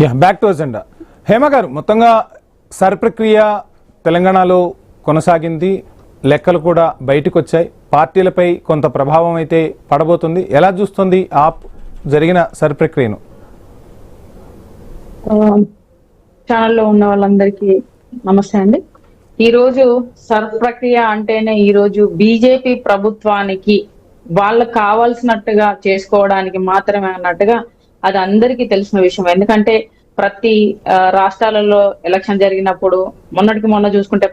Back to agenda. Hema గారు, మొత్తంగా sir ప్రక్రియ తెలంగాణలో కొనసాగింది, లెక్కలు కూడా బయటకు వచ్చాయి, పార్టీలపై కొంత ప్రభావం అయితే పడబోతుంది. ఎలా చూస్తుంది ఆప్ జరిగిన సర్ ప్రక్రియను? ఛానల్లో ఉన్న వాళ్ళందరికీ నమస్తే అండి. ఈరోజు సర్ ప్రక్రియ అంటేనే ఈరోజు బీజేపీ ప్రభుత్వానికి వాళ్ళకు కావాల్సినట్టుగా చేసుకోవడానికి మాత్రమే అన్నట్టుగా అది అందరికీ తెలిసిన విషయం. ఎందుకంటే ప్రతి రాష్ట్రాలలో ఎలక్షన్ జరిగినప్పుడు మొన్నటికి మొన్న చూసుకుంటే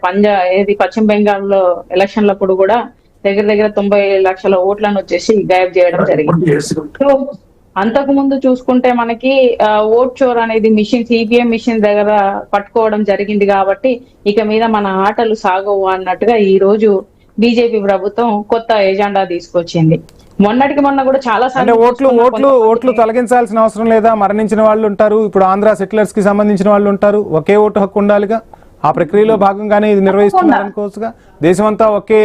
పశ్చిమ బెంగాల్లో ఎలక్షన్లప్పుడు కూడా దగ్గర 90 లక్షల ఓట్లను వచ్చేసి గాయబ్ చేయడం జరిగింది. సో అంతకు ముందు చూసుకుంటే మనకి ఓట్ చోర్ అనేది మిషన్ సిపిఎం మిషన్ దగ్గర పట్టుకోవడం జరిగింది కాబట్టి ఇక మీద మన ఆటలు సాగవు అన్నట్టుగా ఈ రోజు బీజేపీ ప్రభుత్వం కొత్త ఎజెండా తీసుకొచ్చింది. మొన్నటికి మొన్న కూడా చాలా ఓట్లు తొలగించాల్సిన అవసరం లేదా? మరణించిన వాళ్ళు ఉంటారు, ఇప్పుడు ఆంధ్ర సెటిలర్స్ కి సంబంధించిన వాళ్ళు ఉంటారు, ఒకే ఓటు హక్కు ఉండాలిగా. ఆ ప్రక్రియలో భాగంగానే ఇది నిర్వహిస్తున్నారు అనుకోవచ్చుగా. దేశమంతా ఒకే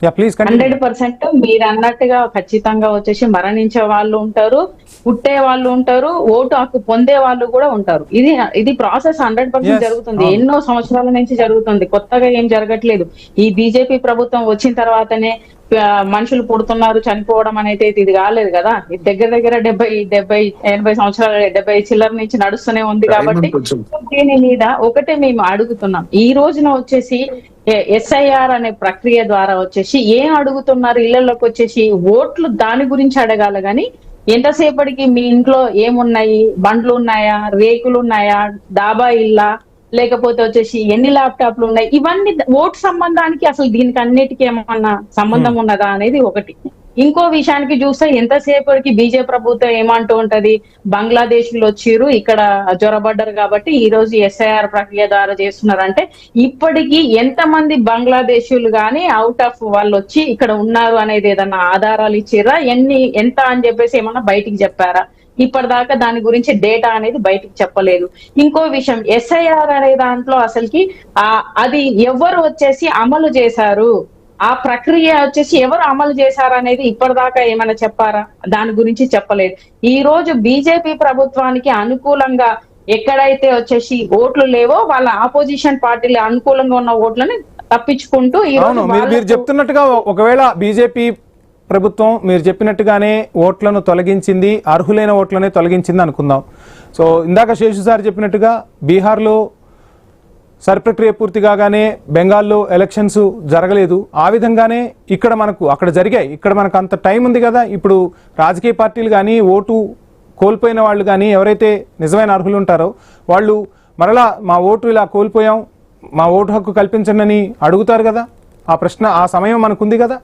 100% మీరు అన్నట్టుగా ఖచ్చితంగా వచ్చేసి మరణించే వాళ్ళు ఉంటారు, పుట్టే వాళ్ళు ఉంటారు, ఓటు హక్కు పొందే వాళ్ళు కూడా ఉంటారు. ఇది ప్రాసెస్ 100% జరుగుతుంది. ఎన్నో సంవత్సరాల నుంచి జరుగుతుంది, కొత్తగా ఏం జరగట్లేదు. ఈ బీజేపీ ప్రభుత్వం వచ్చిన తర్వాతనే మనుషులు పుడుతున్నారు, చనిపోవడం అనేది ఇది కాలేదు కదా. దగ్గర 70-80 సంవత్సరాలు 70 చిల్లర నుంచి నడుస్తూనే ఉంది. కాబట్టి దీని మీద ఒకటే మేము అడుగుతున్నాం. ఈ రోజున వచ్చేసి ఎస్ఐఆర్ అనే ప్రక్రియ ద్వారా వచ్చేసి ఏం అడుగుతున్నారు, ఇళ్లలోకి వచ్చేసి ఓట్లు దాని గురించి అడగాలి గాని ఎంతసేపటికి మీ ఇంట్లో ఏమున్నాయి, బండ్లు ఉన్నాయా, రేకులు ఉన్నాయా, డాబా ఇల్లా, లేకపోతే వచ్చేసి ఎన్ని ల్యాప్టాప్లు ఉన్నాయి, ఇవన్నీ ఓటు సంబంధానికి అసలు దీనికి అన్నిటికీ ఏమన్నా సంబంధం ఉన్నదా అనేది ఒకటి. ఇంకో విషయానికి చూస్తే ఎంతసేపటికి బీజేపీ ప్రభుత్వం ఏమంటూ ఉంటది, బంగ్లాదేశ్ లో వచ్చిర్రు, ఇక్కడ జ్వరబడ్డారు కాబట్టి ఈ రోజు ఎస్ఐఆర్ ప్రక్రియ ద్వారా చేస్తున్నారంటే ఇప్పటికీ ఎంతమంది బంగ్లాదేశీయులు గాని అవుట్ ఆఫ్ వాళ్ళు వచ్చి ఇక్కడ ఉన్నారు అనేది ఏదన్నా ఆధారాలు ఇచ్చిర్రా, ఎంత అని చెప్పేసి ఏమన్నా బయటికి చెప్పారా? ఇప్పటిదాకా దాని గురించి డేటా అనేది బయటికి చెప్పలేదు. ఇంకో విషయం, ఎస్ఐఆర్ అనే దాంట్లో అసలుకి అది ఎవరు వచ్చేసి అమలు చేశారు, ఆ ప్రక్రియ వచ్చేసి ఎవరు అమలు చేశారు అనేది ఇప్పటిదాకా ఏమైనా చెప్పారా? దాని గురించి చెప్పలేదు. ఈ రోజు బీజేపీ ప్రభుత్వానికి అనుకూలంగా ఎక్కడైతే వచ్చేసి ఓట్లు లేవో వాళ్ళ ఆపోజిషన్ పార్టీలు అనుకూలంగా ఉన్న ఓట్లని తప్పించుకుంటూ మీరు చెప్తున్నట్టుగా ఒకవేళ బీజేపీ ప్రభుత్వం మీరు చెప్పినట్టుగానే ఓట్లను తొలగించింది, అర్హులైన ఓట్లనే తొలగించింది అనుకుందాం. సో ఇందాక శేషు సార్ చెప్పినట్టుగా బీహార్లో సర్ ప్రక్రియ పూర్తి కాగానే బెంగాల్లో ఎలక్షన్స్ జరగలేదు. ఆ విధంగానే ఇక్కడ అక్కడ జరిగాయి. ఇక్కడ మనకు అంత టైం ఉంది కదా. ఇప్పుడు రాజకీయ పార్టీలు కానీ ఓటు కోల్పోయిన వాళ్ళు కానీ ఎవరైతే నిజమైన అర్హులు ఉంటారో వాళ్ళు మరలా మా ఓటు ఇలా కోల్పోయాం, మా ఓటు హక్కు కల్పించండి అని అడుగుతారు కదా. ఆ ప్రశ్న, ఆ సమయం మనకుంది కదా.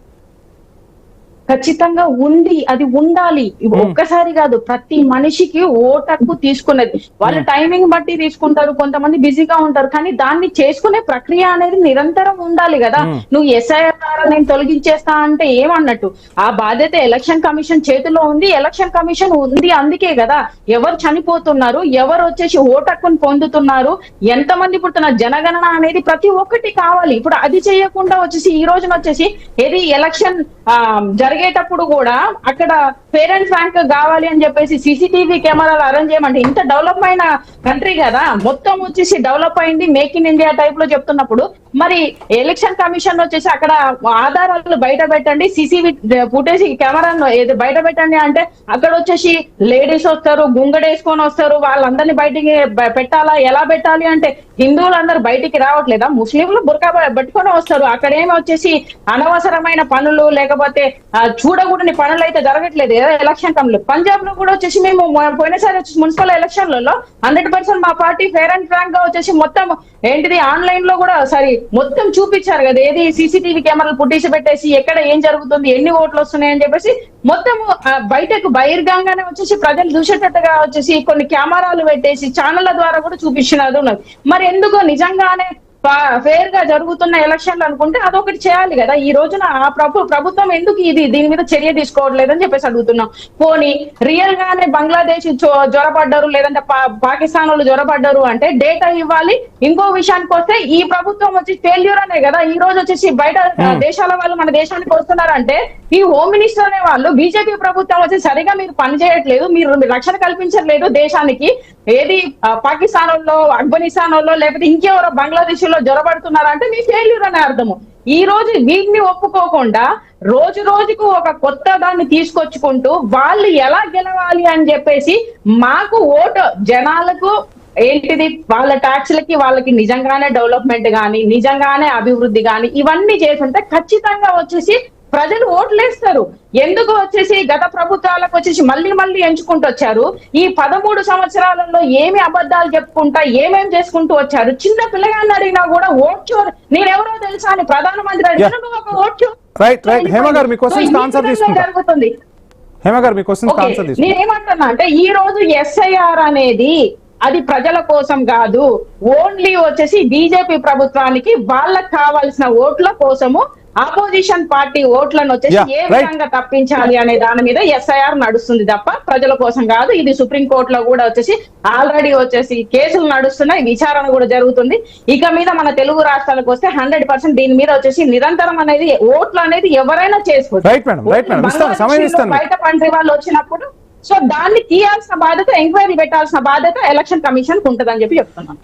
ఖచ్చితంగా ఉంది, అది ఉండాలి. ఒక్కసారి కాదు, ప్రతి మనిషికి ఓటు హక్కు తీసుకునేది వాళ్ళ టైమింగ్ బట్టి తీసుకుంటారు, కొంతమంది బిజీగా ఉంటారు, కానీ దాన్ని చేసుకునే ప్రక్రియ అనేది నిరంతరం ఉండాలి కదా. నువ్వు ఎస్ఐఆర్ ద్వారా నేను తొలగించేస్తా అంటే ఏమన్నట్టు? ఆ బాధ్యత ఎలక్షన్ కమిషన్ చేతిలో ఉంది, ఎలక్షన్ కమిషన్ ఉంది. అందుకే కదా ఎవరు చనిపోతున్నారు, ఎవరు వచ్చేసి ఓటు హక్కును పొందుతున్నారు, ఎంతమంది పుడుతున్నారు, జనగణన అనేది ప్రతి ఒక్కటి కావాలి. ఇప్పుడు అది చేయకుండా వచ్చేసి ఈ రోజున వచ్చేసి ఏది ఎలక్షన్ జరిగేటప్పుడు కూడా అక్కడ ఫేర్ అండ్ ఫ్రాంక్ కావాలి అని చెప్పేసి సీసీటీవీ కెమెరాలు అరేంజ్ చేయమంటే, ఇంత డెవలప్ అయిన కంట్రీ కదా, మొత్తం వచ్చేసి డెవలప్ అయింది, మేక్ ఇన్ ఇండియా టైప్ లో చెప్తున్నప్పుడు మరి ఎలక్షన్ కమిషన్ వచ్చేసి అక్కడ ఆధారాలు బయట పెట్టండి, సీసీవీ ఫుటేజ్ కెమెరాను బయట పెట్టండి అంటే అక్కడ వచ్చేసి లేడీస్ వస్తారు, గుంగడేసుకొని వస్తారు, వాళ్ళందరినీ బయటికి పెట్టాలా? ఎలా పెట్టాలి అంటే హిందువులందరూ బయటికి రావట్లేదా? ముస్లింలు బుర్కా పెట్టుకొని వస్తారు. అక్కడేమి వచ్చేసి అనవసరమైన పనులు లేకపోతే చూడకూడని పనులు అయితే జరగట్లేదు ఎలక్షన్ కమిషన్. పంజాబ్ లో కూడా వచ్చేసి మేము పోయినసారి వచ్చేసి మున్సిపల్ ఎలక్షన్లలో 100% మా పార్టీ ఫేర్ అండ్ ఫ్రాంక్ గా వచ్చేసి మొత్తం ఏంటిది ఆన్లైన్ లో కూడా మొత్తం చూపించారు కదా, ఏది సీసీటీవీ కెమెరాలు పుట్టించి పెట్టేసి ఎక్కడ ఏం జరుగుతుంది, ఎన్ని ఓట్లు వస్తున్నాయని చెప్పేసి మొత్తం బయటకు బహిర్గంగానే వచ్చేసి ప్రజలు చూసేటట్టుగా వచ్చేసి కొన్ని కెమెరాలు పెట్టేసి ఛానళ్ల ద్వారా కూడా చూపిస్తున్నది ఉన్నది. మరి ఎందుకో నిజంగానే ఫేర్ గా జరుగుతున్న ఎలక్షన్లు అనుకుంటే అదొకటి చేయాలి కదా. ఈ రోజున ఆ ప్రభుత్వం ఎందుకు దీని మీద చర్య తీసుకోవట్లేదని చెప్పేసి అడుగుతున్నాం. పోనీ రియల్ గానే బంగ్లాదేశ్ జ్వరపడ్డారు లేదంటే పాకిస్తాన్ వాళ్ళు జ్వరపడ్డారు అంటే డేటా ఇవ్వాలి. ఇంకో విషయానికి వస్తే ఈ ప్రభుత్వం వచ్చి ఫెయిల్యూర్ అనే కదా ఈ రోజు వచ్చేసి బయట దేశాల వాళ్ళు మన దేశానికి వస్తున్నారంటే ఈ హోమ్ మినిస్టర్ అనే వాళ్ళు బీజేపీ ప్రభుత్వం వచ్చి సరిగా మీరు పనిచేయట్లేదు, మీరు రక్షణ కల్పించట్లేదు దేశానికి. ఏది పాకిస్తాన్ లో ఆఫ్ఘనిస్తాన్ లో లేకపోతే ఇంకెవరో బంగ్లాదేశ్ లో జ్వరపడుతున్నారంటే మీ ఫెయిల్యూర్ అనే అర్థము. ఈ రోజు వీటిని ఒప్పుకోకుండా రోజు రోజుకు ఒక కొత్త దాన్ని తీసుకొచ్చుకుంటూ వాళ్ళు ఎలా గెలవాలి అని చెప్పేసి మాకు ఓటు జనాలకు ఏంటిది వాళ్ళ ట్యాక్స్లకి వాళ్ళకి నిజంగానే డెవలప్మెంట్ గాని నిజంగానే అభివృద్ధి గాని ఇవన్నీ చేస్తుంటే ఖచ్చితంగా వచ్చేసి ప్రజలు ఓట్లేస్తారు. ఎందుకు వచ్చేసి గత ప్రభుత్వాలకు వచ్చేసి మళ్ళీ ఎంచుకుంటూ వచ్చారు. ఈ 13 సంవత్సరాలలో ఏమి అబద్ధాలు చెప్పుకుంటా ఏమేం చేసుకుంటూ వచ్చారు. చిన్న పిల్లగాన్ని అడిగినా కూడా ఓట్ చోర్ నేనెవరో తెలుసా అని ప్రధానమంత్రి అడిగిన నువ్వు ఒక ఓట్ చోర్ హేమ గారు మీ క్వశ్చన్స్ ఆన్సర్ తీసుకుంటా. జరుగుతుంది. హేమ గారు మీ క్వశ్చన్స్ ఆన్సర్ తీసుకుంటా. నేనేమంటున్నా అంటే ఈ రోజు SIR అనేది అది ప్రజల కోసం కాదు, ఓన్లీ వచ్చేసి బీజేపీ ప్రభుత్వానికి వాళ్ళకి కావాల్సిన ఓట్ల కోసము ఆపోజిషన్ పార్టీ ఓట్లను వచ్చేసి ఏ విధంగా తప్పించాలి అనే దాని మీద SIR నడుస్తుంది తప్ప ప్రజల కోసం కాదు. ఇది సుప్రీం కోర్టులో కూడా వచ్చేసి ఆల్రెడీ వచ్చేసి కేసులు నడుస్తున్నాయి, విచారణ కూడా జరుగుతుంది. ఇక మీద మన తెలుగు రాష్ట్రాలకు వస్తే 100% దీని మీద వచ్చేసి నిరంతరం అనేది ఓట్లు అనేది ఎవరైనా చేసుకోవచ్చు. బయట కంట్రీ వాళ్ళు వచ్చినప్పుడు సో దాన్ని తీయాల్సిన బాధ్యత, ఎంక్వైరీ పెట్టాల్సిన బాధ్యత ఎలక్షన్ కమిషన్ కు ఉంటదని చెప్పి చెప్తున్నాను.